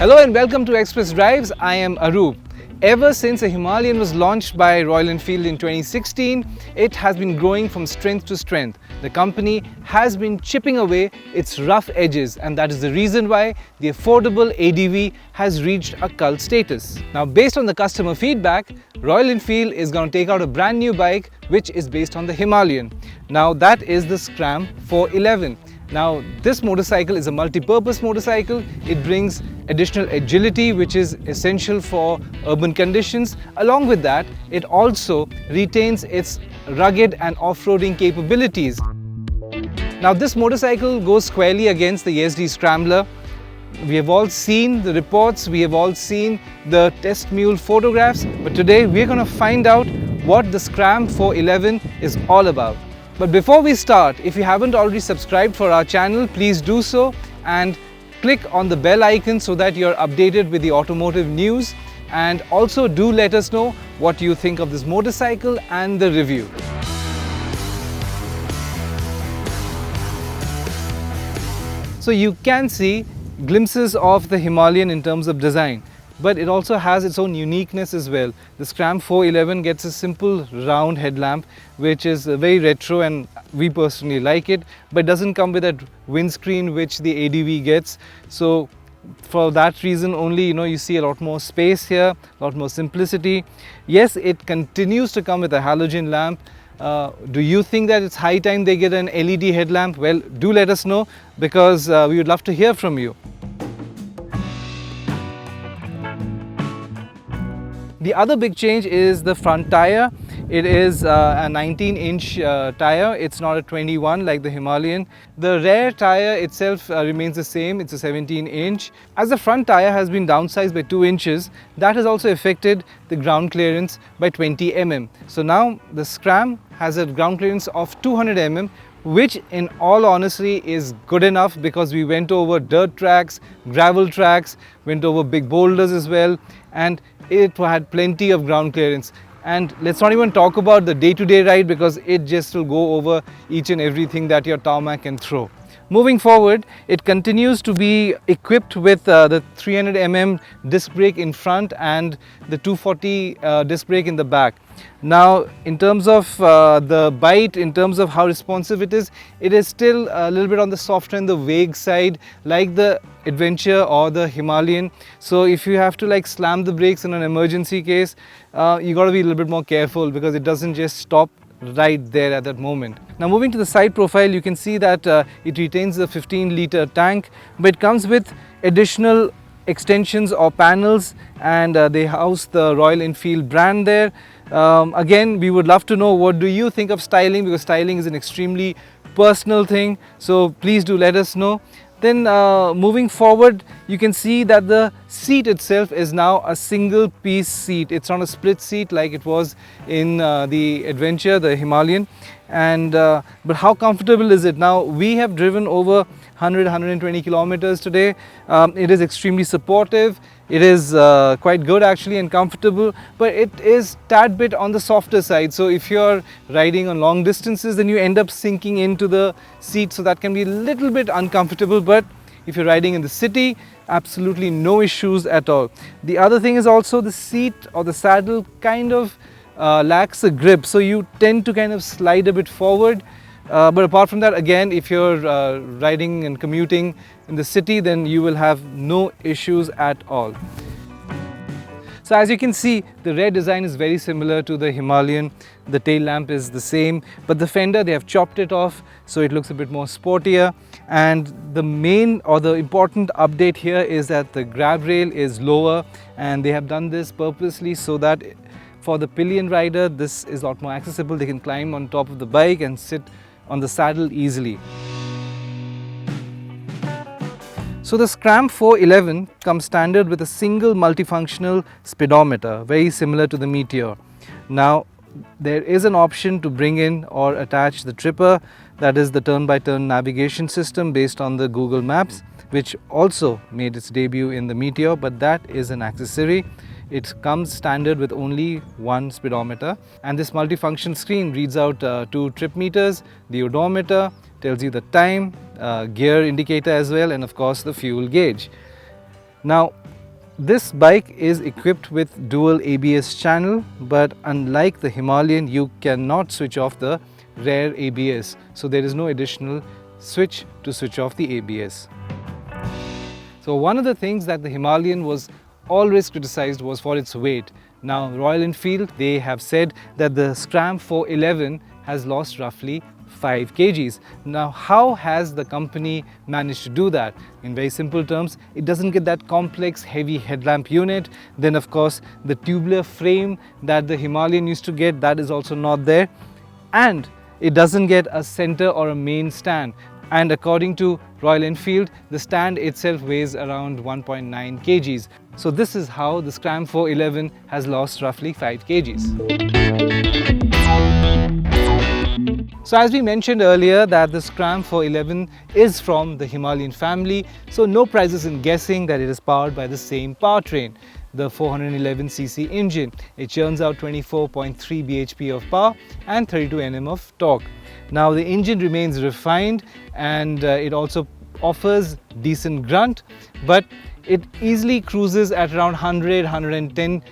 Hello and welcome to Express Drives. I am Arup. Ever since the Himalayan was launched by Royal Enfield in 2016, it has been growing from strength to strength. The company has been chipping away its rough edges, and that is the reason why the affordable ADV has reached a cult status. Now, based on the customer feedback, Royal Enfield is going to take out a brand new bike which is based on the Himalayan. Now, that is the Scram 411. Now, this motorcycle is a multi-purpose motorcycle. It brings additional agility, which is essential for urban conditions. Along with that, it also retains its rugged and off-roading capabilities. Now, this motorcycle goes squarely against the ADV Scrambler. We have all seen the reports, we have all seen the test mule photographs, but today we're going to find out what the Scram 411 is all about. But before we start, if you haven't already subscribed for our channel, please do so and click on the bell icon so that you're updated with the automotive news, and also do let us know what you think of this motorcycle and the review. So you can see glimpses of the Himalayan in terms of design, but it also has its own uniqueness as well. The Scram 411 gets a simple round headlamp which is very retro, and we personally like it, but doesn't come with that windscreen which the ADV gets. So for that reason only, you see a lot more space here, a lot more simplicity. Yes, it continues to come with a halogen lamp. Do you think that it's high time they get an LED headlamp? Well, do let us know, because we would love to hear from you. The other big change is the front tyre. It is a 19-inch tyre. It's not a 21 like the Himalayan. The rear tyre itself remains the same. It's a 17-inch. As the front tyre has been downsized by 2 inches, that has also affected the ground clearance by 20 mm. So now the Scram has a ground clearance of 200 mm, which in all honesty is good enough, because we went over dirt tracks, gravel tracks, went over big boulders as well, and it had plenty of ground clearance. And let's not even talk about the day-to-day ride, because it just will go over each and everything that your tarmac can throw. Moving forward, it continues to be equipped with the 300 mm disc brake in front and the 240 disc brake in the back. Now, in terms of the bite, in terms of how responsive it is still a little bit on the softer and the vague side, like the Adventure or the Himalayan. So if you have to slam the brakes in an emergency case, you got to be a little bit more careful, because it doesn't just stop right there at that moment. Now, moving to the side profile, you can see that it retains the 15-litre tank, but it comes with additional extensions or panels, and they house the Royal Enfield brand there. Again, we would love to know, what do you think of styling, because styling is an extremely personal thing, so please do let us know. Then moving forward, you can see that the seat itself is now a single piece seat. It's not a split seat like it was in the Adventure, the Himalayan. And but how comfortable is it? Now, we have driven over 100-120 kilometers today. It is extremely supportive. It is quite good actually and comfortable, but it is tad bit on the softer side. So if you're riding on long distances, then you end up sinking into the seat, so that can be a little bit uncomfortable. But if you're riding in the city, absolutely no issues at all. The other thing is also the seat or the saddle kind of lacks a grip, so you tend to kind of slide a bit forward. But apart from that, again, if you're riding and commuting in the city, then you will have no issues at all. So as you can see, the rear design is very similar to the Himalayan. The tail lamp is the same, but the fender, they have chopped it off, so it looks a bit more sportier. And the main or the important update here is that the grab rail is lower, and they have done this purposely so that for the pillion rider, this is a lot more accessible. They can climb on top of the bike and sit on the saddle easily. So the Scram 411 comes standard with a single multifunctional speedometer, very similar to the Meteor. Now, there is an option to bring in or attach the tripper, that is the turn-by-turn navigation system based on the Google Maps, which also made its debut in the Meteor, but that is an accessory. It comes standard with only one speedometer, and this multifunction screen reads out 2 trip meters, the odometer, tells you the time, gear indicator as well, and of course the fuel gauge. Now, This bike is equipped with dual ABS channel, but unlike the Himalayan, you cannot switch off the rear ABS. So there is no additional switch to switch off the ABS. So one of the things that the Himalayan was always criticized was for its weight. Now Royal Enfield, they have said that the Scram 411 has lost roughly 5 kgs. Now how has the company managed to do that? In very simple terms, it doesn't get that complex heavy headlamp unit. Then of course the tubular frame that the Himalayan used to get, that is also not there. And it doesn't get a center or a main stand. And according to Royal Enfield, the stand itself weighs around 1.9 kgs. So this is how the Scram 411 has lost roughly 5 kgs. So as we mentioned earlier that the Scram 411 is from the Himalayan family, so no prizes in guessing that it is powered by the same powertrain, the 411cc engine. It churns out 24.3 bhp of power and 32 Nm of torque. Now the engine remains refined and it also offers decent grunt, but it easily cruises at around 100-110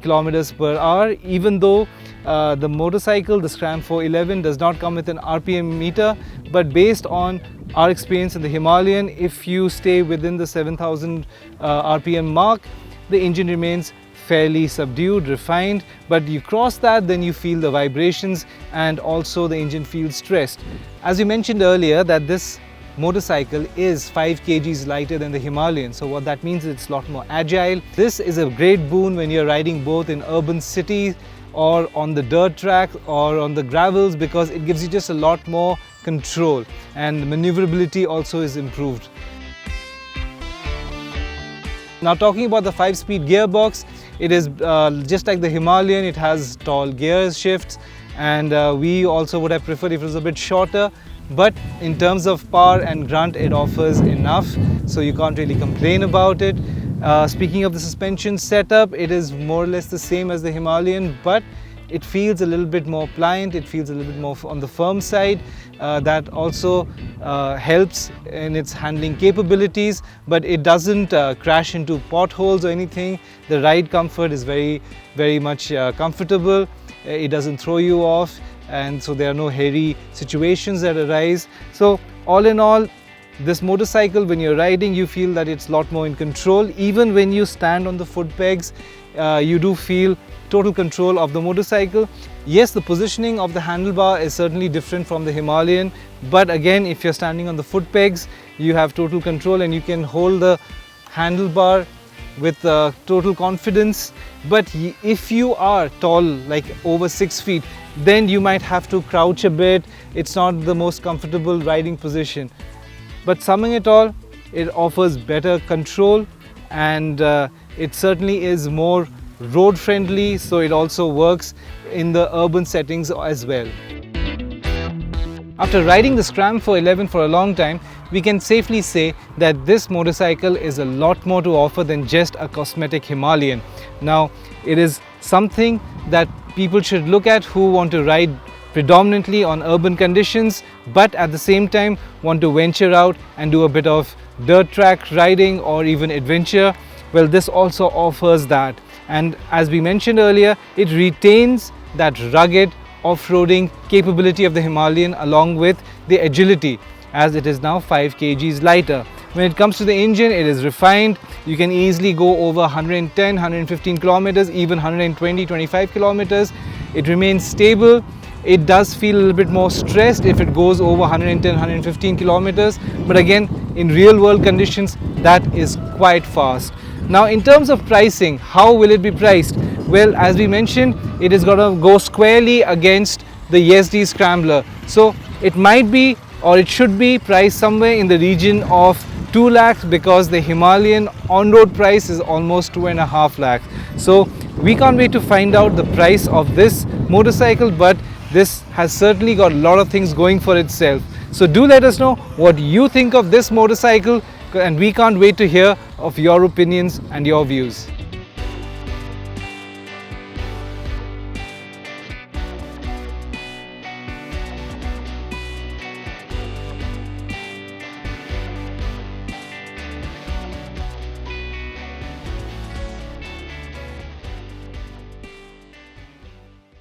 kilometers per hour, even though the motorcycle, the Scram 411, does not come with an RPM meter. But based on our experience in the Himalayan, if you stay within the 7000 RPM mark, the engine remains fairly subdued, refined, but you cross that, then you feel the vibrations and also the engine feels stressed. As we mentioned earlier that this motorcycle is 5 kgs lighter than the Himalayan, so what that means is it's a lot more agile. This is a great boon when you're riding both in urban cities or on the dirt track or on the gravels, because it gives you just a lot more control and maneuverability also is improved. Now talking about the 5-speed gearbox, it is just like the Himalayan, it has tall gear shifts, and we also would have preferred if it was a bit shorter, but in terms of power and grunt it offers enough, so you can't really complain about it. Speaking of the suspension setup, it is more or less the same as the Himalayan, but it feels a little bit more pliant, it feels a little bit more on the firm side. That also helps in its handling capabilities, but it doesn't crash into potholes or anything. The ride comfort is very much comfortable. It doesn't throw you off, and so there are no hairy situations that arise. So all in all, this motorcycle, when you're riding, you feel that it's a lot more in control. Even when you stand on the foot pegs, you do feel total control of the motorcycle. Yes, the positioning of the handlebar is certainly different from the Himalayan, but again, if you're standing on the foot pegs, you have total control and you can hold the handlebar with total confidence. But if you are tall, like over 6 feet, then you might have to crouch a bit. It's not the most comfortable riding position. But summing it all, it offers better control, and it certainly is more road friendly, so it also works in the urban settings as well. After riding the Scram 411 for a long time, we can safely say that this motorcycle is a lot more to offer than just a cosmetic Himalayan. Now, it is something that people should look at who want to ride predominantly on urban conditions, but at the same time want to venture out and do a bit of dirt track riding or even adventure. Well, this also offers that, and as we mentioned earlier, it retains that rugged off-roading capability of the Himalayan along with the agility, as it is now 5 kgs lighter. When it comes to the engine, it is refined. You can easily go over 110, 115 kilometers, even 120, 25 kilometers. It remains stable. It does feel a little bit more stressed if it goes over 110, 115 kilometers, but again, in real world conditions, that is quite fast. Now, in terms of pricing, how will it be priced? Well, as we mentioned, it is going to go squarely against the YesD Scrambler. So it might be, or it should be, priced somewhere in the region of 2 lakhs, because the Himalayan on-road price is almost 2.5 lakhs. So we can't wait to find out the price of this motorcycle, but this has certainly got a lot of things going for itself. So do let us know what you think of this motorcycle, and we can't wait to hear of your opinions and your views.